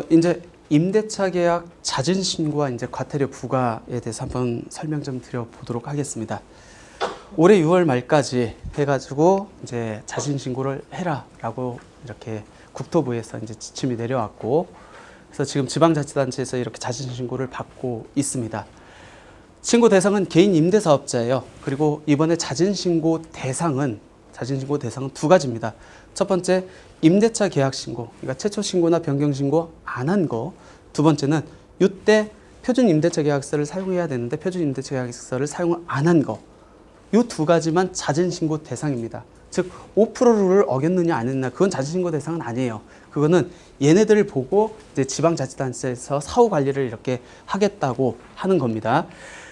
이제 임대차 계약 자진 신고와 이제 과태료 부과에 대해서 한번 설명 좀 드려보도록 하겠습니다. 올해 6월 말까지 해가지고 이제 자진 신고를 해라라고 이렇게 국토부에서 이제 지침이 내려왔고, 그래서 지금 지방자치단체에서 이렇게 자진 신고를 받고 있습니다. 신고 대상은 개인 임대사업자예요. 그리고 이번에 자진 신고 대상은 두 가지입니다. 첫 번째, 임대차 계약 신고, 그러니까 최초 신고나 변경 신고 안 한 거. 두 번째는 이때 표준 임대차 계약서를 사용해야 되는데 표준 임대차 계약서를 사용 안 한 거. 이 두 가지만 자진 신고 대상입니다. 즉 5% 룰을 어겼느냐 안 했느냐, 그건 자진 신고 대상은 아니에요. 그거는 얘네들을 보고 이제 지방자치단체에서 사후 관리를 이렇게 하겠다고 하는 겁니다.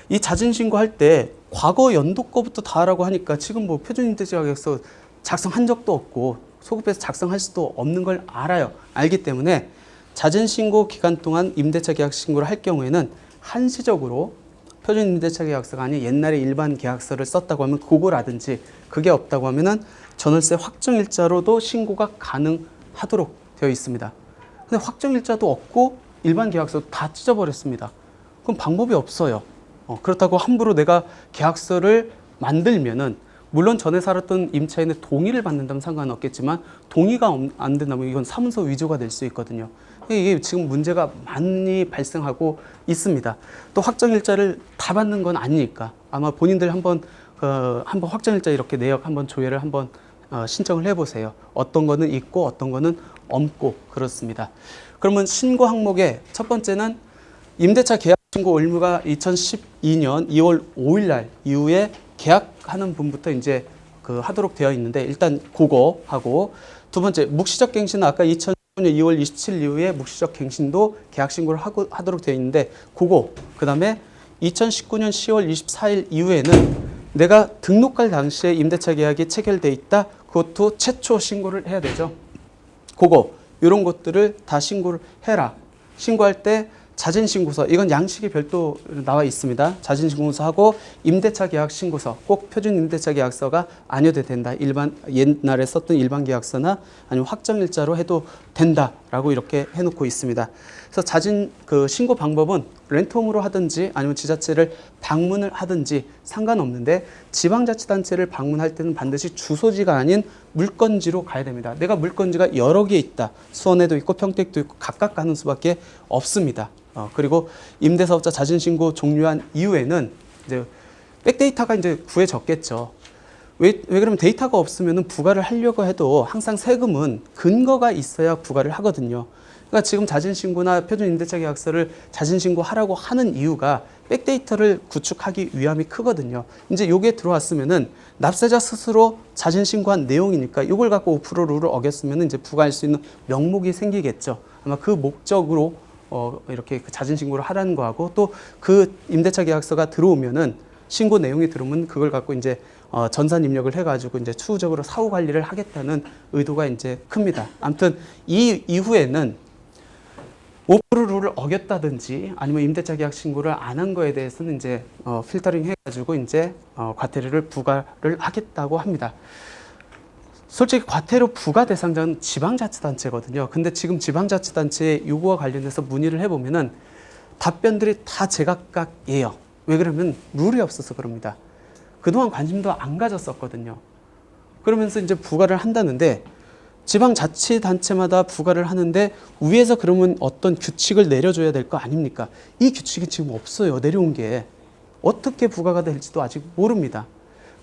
이 자진 신고할 때 과거 연도 거부터 다 하라고 하니까 지금 뭐 표준 임대차 계약서 작성한 적도 없고 소급해서 작성할 수도 없는 걸 알기 때문에 자진 신고 기간 동안 임대차 계약 신고를 할 경우에는 한시적으로 표준 임대차 계약서가 아닌 옛날에 일반 계약서를 썼다고 하면 그거라든지, 그게 없다고 하면은 전월세 확정일자로도 신고가 가능하도록 되어 있습니다. 근데 확정일자도 없고 일반 계약서도 다 찢어버렸습니다. 그럼 방법이 없어요. 그렇다고 함부로 내가 계약서를 만들면은, 물론 전에 살았던 임차인의 동의를 받는다면 상관없겠지만 동의가 안 된다면 이건 사문서 위조가 될 수 있거든요. 이게 지금 문제가 많이 발생하고 있습니다. 또 확정일자를 다 받는 건 아니니까 아마 본인들 한번 확정일자 이렇게 내역 한번 조회를 한번 신청을 해보세요. 어떤 거는 있고 어떤 거는 없고 그렇습니다. 그러면 신고 항목에 첫 번째는 임대차 계약 신고 의무가 2012년 2월 5일 날 이후에 계약하는 분부터 이제 하도록 되어 있는데, 일단 그거 하고, 두 번째 묵시적 갱신은 아까 2019년 2월 27일 이후에 묵시적 갱신도 계약 신고를 하도록 되어 있는데 그거, 그다음에 2019년 10월 24일 이후에는 내가 등록할 당시에 임대차 계약이 체결돼 있다, 그것도 최초 신고를 해야 되죠. 그거 이런 것들을 다 신고를 해라. 신고할 때 자진신고서, 이건 양식이 별도 나와 있습니다. 자진신고서하고 임대차 계약 신고서, 꼭 표준 임대차 계약서가 아니어도 된다. 옛날에 썼던 일반 계약서나 아니면 확정일자로 해도 된다라고 이렇게 해놓고 있습니다. 그래서 자진 신고 방법은 렌트홈으로 하든지 아니면 지자체를 방문을 하든지 상관없는데, 지방자치단체를 방문할 때는 반드시 주소지가 아닌 물건지로 가야 됩니다. 내가 물건지가 여러 개 있다. 수원에도 있고 평택도 있고 각각 가는 수밖에 없습니다. 그리고 임대사업자 자진신고 종료한 이후에는 이제 백데이터가 이제 구해졌겠죠. 왜 그러면 데이터가 없으면 부과를 하려고 해도 항상 세금은 근거가 있어야 부과를 하거든요. 그러니까 지금 자진신고나 표준 임대차 계약서를 자진신고하라고 하는 이유가 백데이터를 구축하기 위함이 크거든요. 이제 요게 들어왔으면은 납세자 스스로 자진신고한 내용이니까 이걸 갖고 5% 룰을 어겼으면 이제 부과할 수 있는 명목이 생기겠죠. 아마 그 목적으로 이렇게 자진신고를 하라는 거하고, 또 그 임대차 계약서가 들어오면은 신고 내용이 들어오면 그걸 갖고 이제 전산 입력을 해가지고 이제 추후적으로 사후 관리를 하겠다는 의도가 이제 큽니다. 아무튼 이 이후에는 5% 룰을 어겼다든지 아니면 임대차 계약 신고를 안 한 거에 대해서는 이제 필터링 해가지고 이제 과태료를 부과를 하겠다고 합니다. 솔직히 과태료 부과 대상자는 지방자치단체거든요. 근데 지금 지방자치단체의 요구와 관련해서 문의를 해보면은 답변들이 다 제각각이에요. 왜 그러면 룰이 없어서 그럽니다. 그동안 관심도 안 가졌었거든요. 그러면서 이제 부과를 한다는데, 지방자치단체마다 부과를 하는데 위에서 그러면 어떤 규칙을 내려줘야 될 거 아닙니까? 이 규칙이 지금 없어요. 내려온 게. 어떻게 부과가 될지도 아직 모릅니다.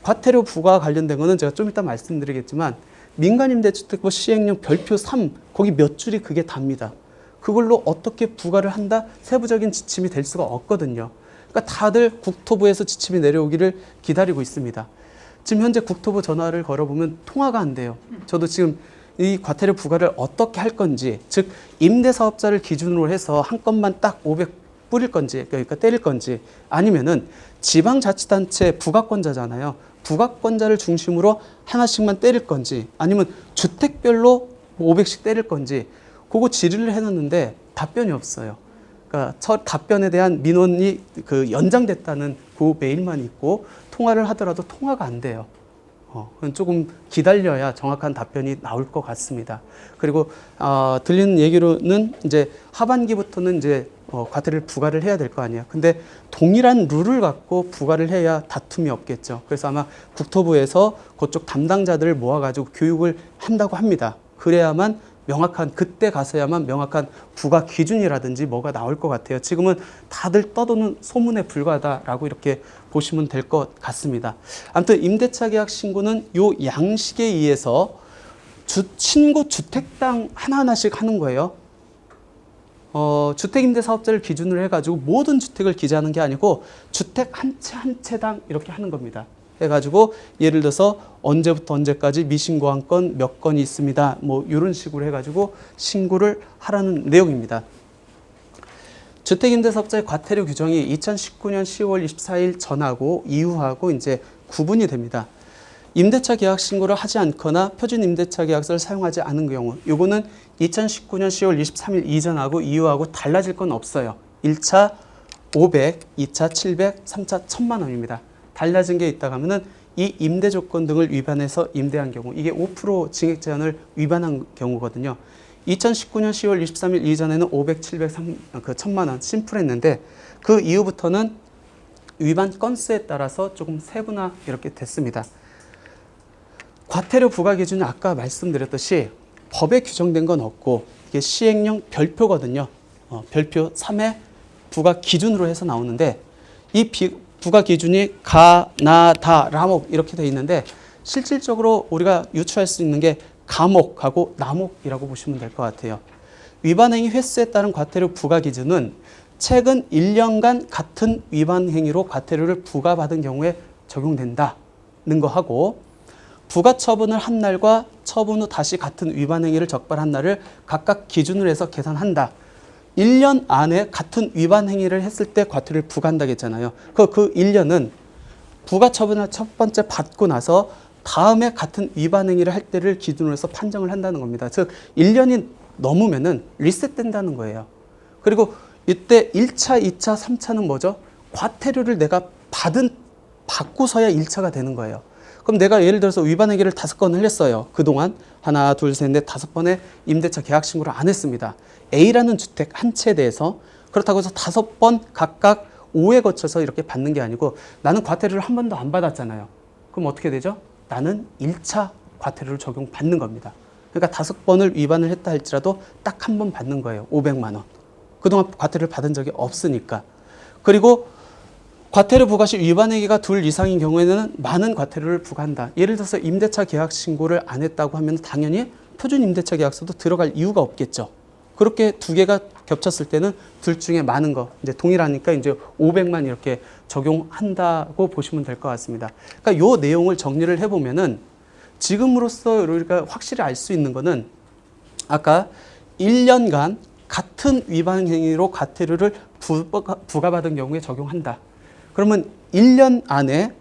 과태료 부과와 관련된 거는 제가 좀 이따 말씀드리겠지만, 민간임대주택부 시행령 별표 3, 거기 몇 줄이 그게 답니다. 그걸로 어떻게 부과를 한다? 세부적인 지침이 될 수가 없거든요. 그러니까 다들 국토부에서 지침이 내려오기를 기다리고 있습니다. 지금 현재 국토부 전화를 걸어보면 통화가 안 돼요. 저도 지금 이 과태료 부과를 어떻게 할 건지, 즉 임대사업자를 기준으로 해서 한 건만 딱 500 뿌릴 건지, 그러니까 때릴 건지, 아니면은 지방자치단체 부가권자잖아요. 부가권자를 중심으로 하나씩만 때릴 건지, 아니면 주택별로 500씩 때릴 건지, 그거 질의를 해놨는데 답변이 없어요. 그러니까 첫 답변에 대한 민원이 연장됐다는 그 메일만 있고, 통화를 하더라도 통화가 안 돼요. 그건 조금 기다려야 정확한 답변이 나올 것 같습니다. 그리고 들리는 얘기로는 이제 하반기부터는 이제 과태료를 부과를 해야 될 거 아니에요. 근데 동일한 룰을 갖고 부과를 해야 다툼이 없겠죠. 그래서 아마 국토부에서 그쪽 담당자들을 모아가지고 교육을 한다고 합니다. 그래야만 명확한, 그때 가서야만 명확한 부과 기준이라든지 뭐가 나올 것 같아요. 지금은 다들 떠도는 소문에 불과하다라고 이렇게 보시면 될 것 같습니다. 아무튼 임대차 계약 신고는 요 양식에 의해서 신고 주택당 하나하나씩 하는 거예요. 주택임대사업자를 기준으로 해가지고 모든 주택을 기재하는 게 아니고 주택 한 채 한 채당 이렇게 하는 겁니다. 해가지고 예를 들어서 언제부터 언제까지 미신고한 건 몇 건이 있습니다. 뭐 이런 식으로 해가지고 신고를 하라는 내용입니다. 주택임대사업자의 과태료 규정이 2019년 10월 24일 전하고 이후하고 이제 구분이 됩니다. 임대차 계약 신고를 하지 않거나 표준 임대차 계약서를 사용하지 않은 경우, 요거는 2019년 10월 23일 이전하고 이후하고 달라질 건 없어요. 1차 500, 2차 700, 3차 1000만 원입니다. 달라진 게 있다고 하면은 이 임대 조건 등을 위반해서 임대한 경우, 이게 5% 징액 제한을 위반한 경우거든요. 2019년 10월 23일 이전에는 500, 700, 1000만 원 심플했는데 그 이후부터는 위반 건수에 따라서 조금 세분화 이렇게 됐습니다. 과태료 부과 기준은 아까 말씀드렸듯이 법에 규정된 건 없고 이게 시행령 별표거든요. 별표 3의 부과 기준으로 해서 나오는데 이 부과 기준이 가, 나, 다, 라목 이렇게 돼 있는데 실질적으로 우리가 유추할 수 있는 게 가목하고 나목이라고 보시면 될 것 같아요. 위반 행위 횟수에 따른 과태료 부과 기준은 최근 1년간 같은 위반 행위로 과태료를 부과받은 경우에 적용된다는 거 하고, 부가 처분을 한 날과 처분 후 다시 같은 위반 행위를 적발한 날을 각각 기준으로 해서 계산한다. 1년 안에 같은 위반 행위를 했을 때 과태료를 부과한다고 했잖아요. 그 1년은 부가 처분을 첫 번째 받고 나서 다음에 같은 위반 행위를 할 때를 기준으로 해서 판정을 한다는 겁니다. 즉 1년이 넘으면은 리셋된다는 거예요. 그리고 이때 1차, 2차, 3차는 뭐죠? 과태료를 내가 받고서야 1차가 되는 거예요. 그럼 내가 예를 들어서 위반 행위를 5건을 했어요. 그동안 하나, 둘, 셋, 넷, 5번의 임대차 계약 신고를 안 했습니다. A라는 주택 한 채에 대해서. 그렇다고 해서 5번 각각 5회 거쳐서 이렇게 받는 게 아니고 나는 과태료를 한 번도 안 받았잖아요. 그럼 어떻게 되죠? 나는 1차 과태료를 적용받는 겁니다. 그러니까 5번을 위반을 했다 할지라도 딱 한 번 받는 거예요. 500만 원. 그동안 과태료를 받은 적이 없으니까. 그리고 과태료 부과 시 위반 행위가 2 이상인 경우에는 많은 과태료를 부과한다. 예를 들어서 임대차 계약 신고를 안 했다고 하면 당연히 표준 임대차 계약서도 들어갈 이유가 없겠죠. 그렇게 2개가 겹쳤을 때는 둘 중에 많은 거, 이제 동일하니까 이제 500만 이렇게 적용한다고 보시면 될 것 같습니다. 그러니까 요 내용을 정리를 해보면은 지금으로서 우리가 확실히 알 수 있는 거는 아까 1년간 같은 위반 행위로 과태료를 부과받은 경우에 적용한다. 그러면 1년 안에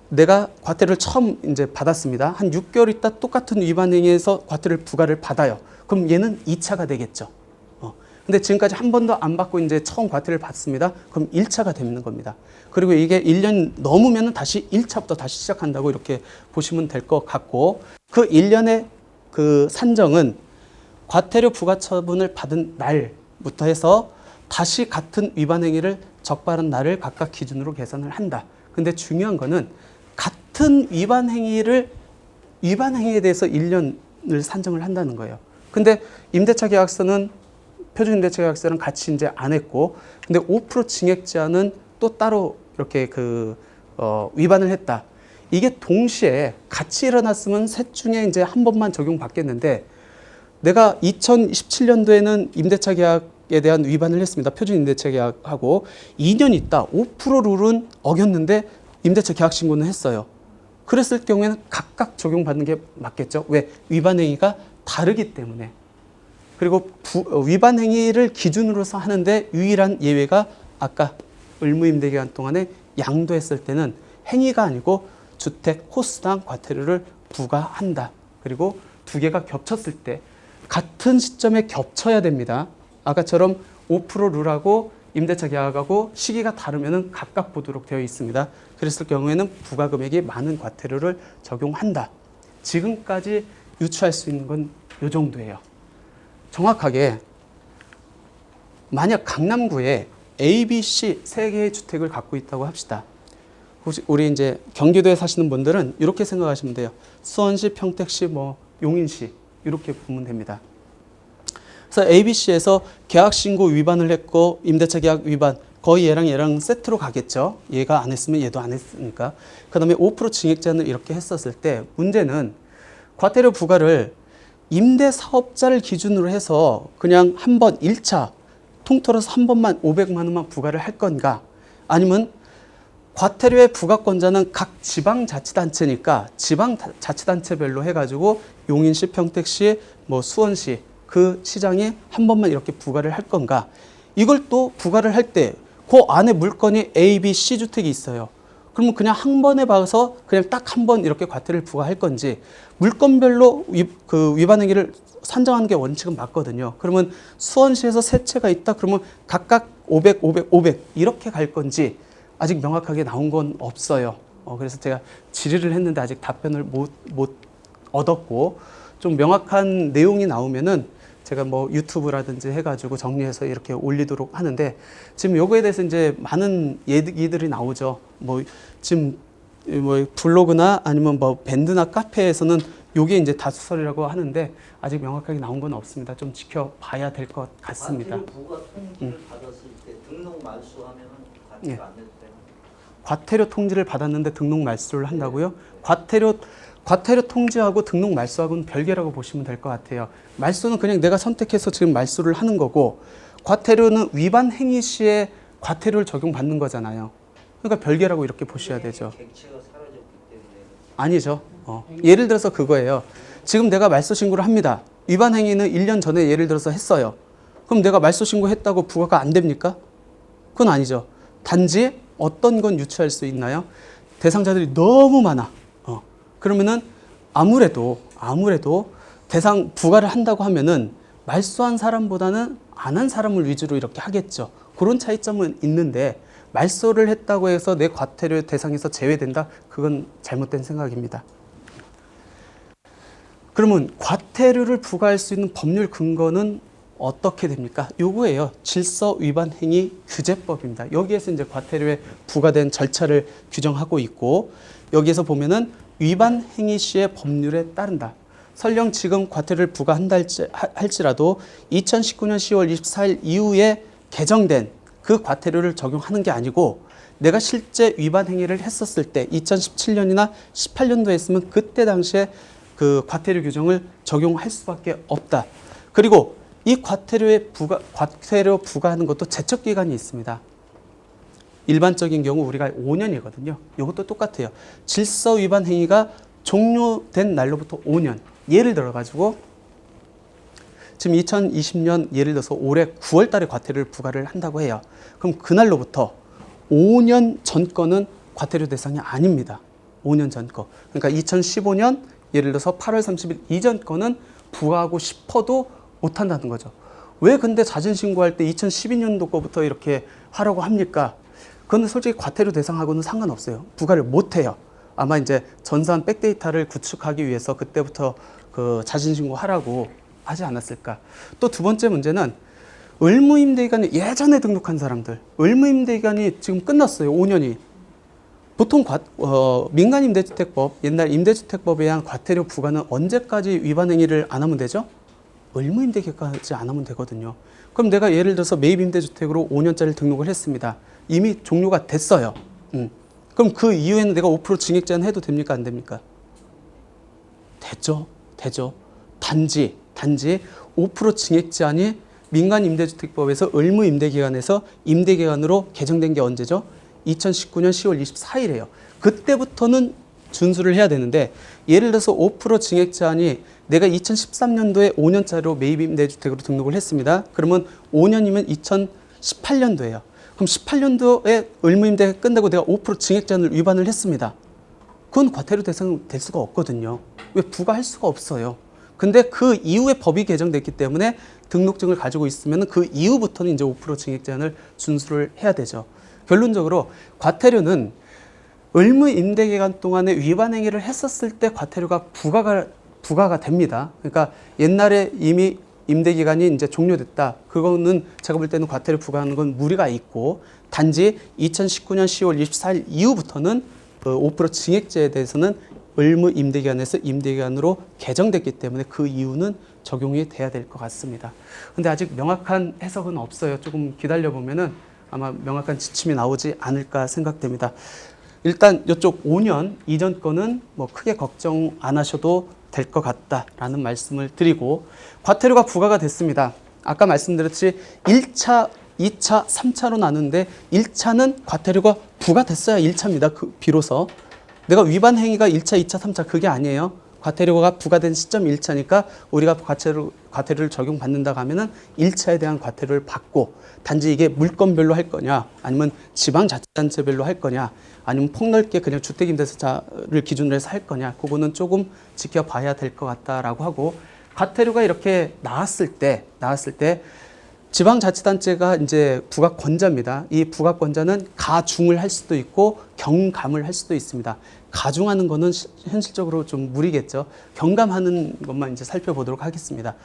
내가 과태료를 처음 이제 받았습니다. 한 6개월 있다 똑같은 위반 행위에서 과태료를 부과를 받아요. 그럼 얘는 2차가 되겠죠. 근데 지금까지 한 번도 안 받고 이제 처음 과태료를 받습니다. 그럼 1차가 되는 겁니다. 그리고 이게 1년 넘으면 다시 1차부터 다시 시작한다고 이렇게 보시면 될 것 같고, 그 1년의 그 산정은 과태료 부과 처분을 받은 날부터 해서 다시 같은 위반 행위를 적발한 날을 각각 기준으로 계산을 한다. 근데 중요한 거는 같은 위반 행위에 대해서 1년을 산정을 한다는 거예요. 근데 임대차 계약서는 표준 임대차 계약서랑 같이 이제 안 했고, 근데 5% 징액 제한은 또 따로 이렇게 위반을 했다. 이게 동시에 같이 일어났으면 셋 중에 이제 한 번만 적용받겠는데, 내가 2017년도에는 임대차 계약에 대한 위반을 했습니다. 표준 임대차 계약하고 2년 있다 5% 룰은 어겼는데 임대차 계약 신고는 했어요. 그랬을 경우에는 각각 적용받는 게 맞겠죠. 왜? 위반 행위가 다르기 때문에. 그리고 위반 행위를 기준으로서 하는데 유일한 예외가 아까 의무임대 기간 동안에 양도했을 때는 행위가 아니고 주택 호수당 과태료를 부과한다. 그리고 2개가 겹쳤을 때 같은 시점에 겹쳐야 됩니다. 아까처럼 5% 룰하고 임대차 계약하고 시기가 다르면 각각 보도록 되어 있습니다. 그랬을 경우에는 부가금액이 많은 과태료를 적용한다. 지금까지 유추할 수 있는 건 이 정도예요. 정확하게 만약 강남구에 A, B, C 세 개의 주택을 갖고 있다고 합시다. 혹시 우리 이제 경기도에 사시는 분들은 이렇게 생각하시면 돼요. 수원시, 평택시, 용인시 이렇게 보면 됩니다. 그래서 A, B, C에서 계약 신고 위반을 했고 임대차 계약 위반 거의 얘랑 세트로 가겠죠. 얘가 안 했으면 얘도 안 했으니까. 그다음에 5% 증액 제한을 이렇게 했었을 때 문제는 과태료 부과를 임대 사업자를 기준으로 해서 그냥 한 번 1차 통틀어서 한 번만 500만 원만 부과를 할 건가? 아니면 과태료의 부과권자는 각 지방자치단체니까 지방자치단체별로 해가지고 용인시, 평택시, 수원시 그 시장이 한 번만 이렇게 부과를 할 건가? 이걸 또 부과를 할 때 그 안에 물건이 A, B, C 주택이 있어요. 그러면 그냥 한 번에 봐서 그냥 딱 한 번 이렇게 과태료를 부과할 건지 물건별로 위반 행위를 산정하는 게 원칙은 맞거든요. 그러면 수원시에서 세 채가 있다 그러면 각각 500, 500, 500 이렇게 갈 건지 아직 명확하게 나온 건 없어요. 그래서 제가 질의를 했는데 아직 답변을 못 얻었고 좀 명확한 내용이 나오면은 제가 유튜브라든지 해가지고 정리해서 이렇게 올리도록 하는데 지금 요거에 대해서 이제 많은 얘기들이 나오죠. 지금 블로그나 아니면 밴드나 카페에서는 요게 이제 다수설이라고 하는데 아직 명확하게 나온 건 없습니다. 좀 지켜봐야 될 것 같습니다. 과태료 부과 통지를 받았을 때 등록 말소하면 과태료 안 내도 돼요? 과태료 통지를 받았는데 등록 말소를 한다고요? 과태료 통지하고 등록 말소하고는 별개라고 보시면 될 것 같아요. 말소는 그냥 내가 선택해서 지금 말소를 하는 거고 과태료는 위반 행위 시에 과태료를 적용받는 거잖아요. 그러니까 별개라고 이렇게 보셔야 되죠. 객체가 사라졌기 때문에. 아니죠. 예를 들어서 그거예요. 지금 내가 말소 신고를 합니다. 위반 행위는 1년 전에 예를 들어서 했어요. 그럼 내가 말소 신고했다고 부과가 안 됩니까? 그건 아니죠. 단지 어떤 건 유추할 수 있나요? 대상자들이 너무 많아. 그러면은 아무래도 대상 부과를 한다고 하면은 말소한 사람보다는 안 한 사람을 위주로 이렇게 하겠죠. 그런 차이점은 있는데 말소를 했다고 해서 내 과태료 대상에서 제외된다? 그건 잘못된 생각입니다. 그러면 과태료를 부과할 수 있는 법률 근거는 어떻게 됩니까? 요거예요. 질서 위반 행위 규제법입니다. 여기에서 이제 과태료에 부과된 절차를 규정하고 있고 여기에서 보면은 위반 행위 시의 법률에 따른다. 설령 지금 과태료를 부과한다 할지라도 2019년 10월 24일 이후에 개정된 그 과태료를 적용하는 게 아니고 내가 실제 위반 행위를 했었을 때 2017년이나 18년도에 했으면 그때 당시에 그 과태료 규정을 적용할 수밖에 없다. 그리고 이 과태료 부과하는 것도 제척 기간이 있습니다. 일반적인 경우 우리가 5년이거든요. 이것도 똑같아요. 질서 위반 행위가 종료된 날로부터 5년. 예를 들어 가지고 지금 2020년 예를 들어서 올해 9월 달에 과태료를 부과를 한다고 해요. 그럼 그날로부터 5년 전 거는 과태료 대상이 아닙니다. 5년 전 거. 그러니까 2015년 예를 들어서 8월 30일 이전 거는 부과하고 싶어도 못 한다는 거죠. 왜 근데 자진신고할 때 2012년도 거부터 이렇게 하라고 합니까? 그건 솔직히 과태료 대상하고는 상관없어요. 부과를 못 해요. 아마 이제 전산 백데이터를 구축하기 위해서 그때부터 그 자진신고 하라고 하지 않았을까. 또 두 번째 문제는 의무임대기간이 예전에 등록한 사람들, 의무임대기간이 지금 끝났어요. 5년이. 보통 민간임대주택법, 옛날 임대주택법에 의한 과태료 부과는 언제까지 위반 행위를 안 하면 되죠? 의무임대기까지 안 하면 되거든요. 그럼 내가 예를 들어서 매입임대주택으로 5년짜리 등록을 했습니다. 이미 종료가 됐어요. 그럼 그 이후에는 내가 5% 증액 제한 해도 됩니까? 안 됩니까? 되죠. 단지 5% 증액 제한이 민간임대주택법에서 의무임대기간에서 임대기간으로 개정된 게 언제죠? 2019년 10월 24일이에요. 그때부터는 준수를 해야 되는데 예를 들어서 5% 증액 제한이 내가 2013년도에 5년짜리로 매입임대주택으로 등록을 했습니다. 그러면 5년이면 2018년도예요. 그럼 18년도에 의무임대가 끝나고 내가 5% 증액 제한을 위반을 했습니다. 그건 과태료 대상 될 수가 없거든요. 왜? 부과할 수가 없어요. 근데 그 이후에 법이 개정됐기 때문에 등록증을 가지고 있으면 그 이후부터는 이제 5% 증액 제한을 준수를 해야 되죠. 결론적으로 과태료는 의무 임대 기간 동안에 위반 행위를 했었을 때 과태료가 부과가 됩니다. 그러니까 옛날에 이미 임대 기간이 이제 종료됐다. 그거는 제가 볼 때는 과태료 부과하는 건 무리가 있고, 단지 2019년 10월 24일 이후부터는 5% 증액제에 대해서는 의무 임대 기간에서 임대 기간으로 개정됐기 때문에 그 이유는 적용이 돼야 될 것 같습니다. 근데 아직 명확한 해석은 없어요. 조금 기다려 보면은 아마 명확한 지침이 나오지 않을까 생각됩니다. 일단 이쪽 5년 이전 거는 뭐 크게 걱정 안 하셔도 될 것 같다라는 말씀을 드리고, 과태료가 부과가 됐습니다. 아까 말씀드렸듯이 1차, 2차, 3차로 나누는데 1차는 과태료가 부과됐어야 1차입니다. 비로소. 내가 위반 행위가 1차, 2차, 3차 그게 아니에요. 과태료가 부과된 시점 1차니까 우리가 과태료를 적용받는다고 하면은 1차에 대한 과태료를 받고, 단지 이게 물건별로 할 거냐, 아니면 지방자치단체별로 할 거냐, 아니면 폭넓게 그냥 주택임대차를 기준으로 해서 할 거냐, 그거는 조금 지켜봐야 될 것 같다라고 하고, 과태료가 이렇게 나왔을 때 지방자치단체가 이제 부가권자입니다. 이 부가권자는 가중을 할 수도 있고 경감을 할 수도 있습니다. 가중하는 거는 현실적으로 좀 무리겠죠. 경감하는 것만 이제 살펴보도록 하겠습니다.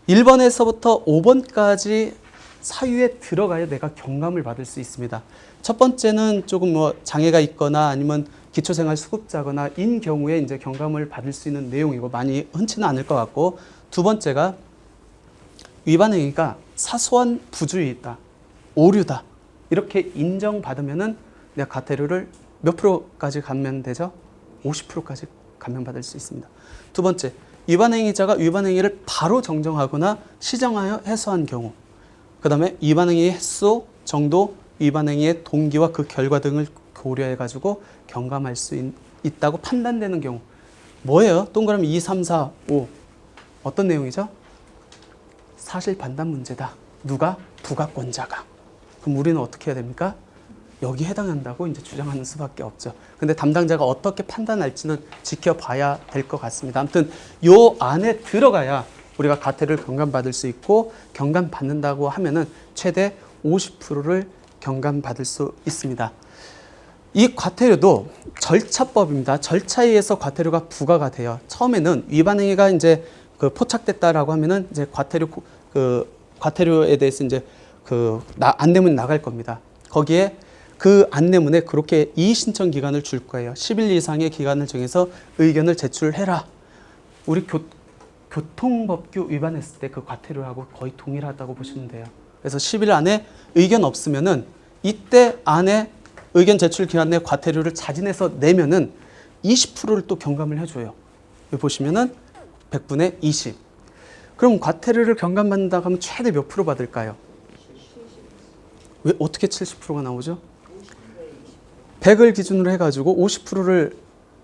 1번에서부터 5번까지 사유에 들어가야 내가 경감을 받을 수 있습니다. 첫 번째는 조금 뭐 장애가 있거나 아니면 기초생활 수급자거나 인 경우에 이제 경감을 받을 수 있는 내용이고 많이 흔치는 않을 것 같고, 두 번째가 위반 행위가 사소한 부주의 있다, 오류다, 이렇게 인정받으면은 내가 과태료를 몇 프로까지 감면되죠? 50%까지 감면받을 수 있습니다. 두 번째, 위반 행위자가 위반 행위를 바로 정정하거나 시정하여 해소한 경우, 그 다음에 위반 행위의 횟수, 정도, 위반 행위의 동기와 그 결과 등을 고려해 가지고 경감할 수 있다고 판단되는 경우. 뭐예요? 동그라미 2, 3, 4, 5. 어떤 내용이죠? 사실 판단 문제다. 누가? 부가권자가. 그럼 우리는 어떻게 해야 됩니까? 여기 해당한다고 이제 주장하는 수밖에 없죠. 근데 담당자가 어떻게 판단할지는 지켜봐야 될 것 같습니다. 아무튼 요 안에 들어가야 우리가 과태료를 경감받을 수 있고, 경감받는다고 하면은 최대 50%를 경감받을 수 있습니다. 이 과태료도 절차법입니다. 절차에 의해서 과태료가 부과가 돼요. 처음에는 위반 행위가 이제 포착됐다라고 하면은 이제 과태료에 대해서 이제 안내문이 나갈 겁니다. 거기에 그 안내문에 그렇게 이의 신청 기간을 줄 거예요. 10일 이상의 기간을 정해서 의견을 제출해라. 우리 교통법규 위반했을 때 그 과태료하고 거의 동일하다고 보시면 돼요. 그래서 10일 안에 의견 없으면은 이때 안에 의견 제출 기간 내 과태료를 자진해서 내면은 20%를 또 경감을 해줘요. 여기 보시면은 100분의 20. 그럼 과태료를 경감받는다고 하면 최대 몇 프로 받을까요? 왜 어떻게 70%가 나오죠? 100을 기준으로 해가지고 50%를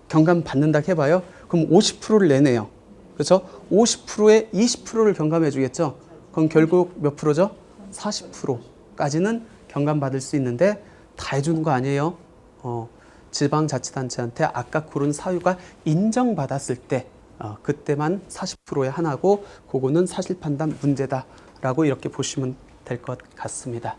경감받는다 해봐요. 그럼 50%를 내네요. 그렇죠? 50%에 20%를 경감해 주겠죠? 그럼 결국 몇 프로죠? 40%까지는 경감받을 수 있는데 다 해주는 거 아니에요. 지방자치단체한테 아까 고른 사유가 인정받았을 때 그때만 40%에 하나고, 그거는 사실판단 문제다라고 이렇게 보시면 될 것 같습니다.